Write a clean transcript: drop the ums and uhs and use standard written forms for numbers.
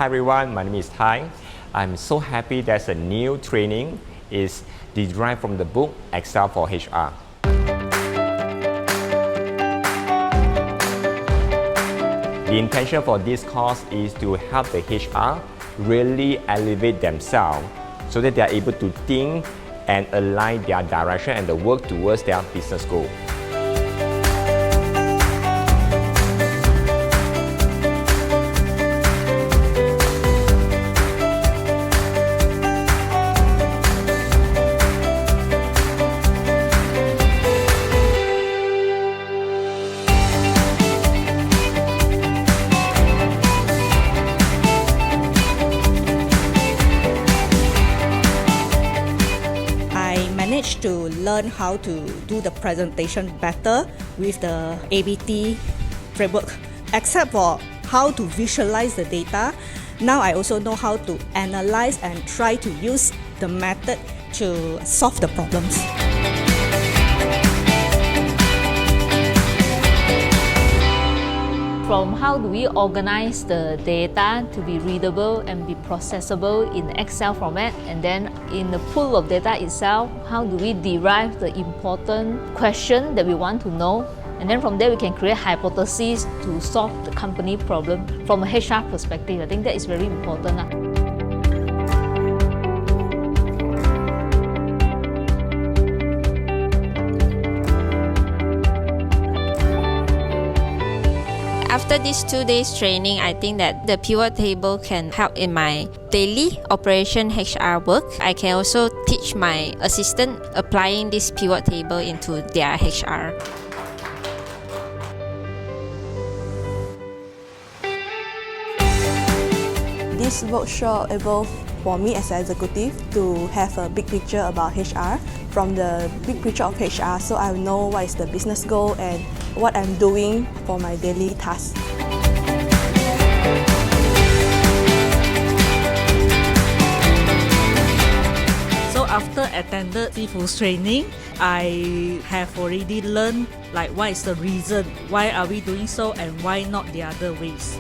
Hi everyone, my name is Tai. I'm so happy that a new training is derived from the book Excel for HR. The intention for this course is to help the HR really elevate themselves so that they are able to think and align their direction and work towards their business goal. To learn how to do the presentation better with the ABT framework. Except for how to visualize the data, now I also know how to analyze and try to use the method to solve the problems. From how do we organize the data to be readable and be processable in Excel format, and then in the pool of data itself, how do we derive the important question that we want to know, and then from there we can create hypotheses to solve the company problem from a HR perspective. I think that is very important. After this 2 days training, I think that the pivot table can help in my daily operation HR work. I can also teach my assistant applying this pivot table into their HR. This workshop evolved for me as an executive to have a big picture about HR. From the big picture of HR, so I know what is the business goal and what I'm doing for my daily tasks. So after attended Sifu's training, I have already learned what is the reason, why are we doing so and why not the other ways.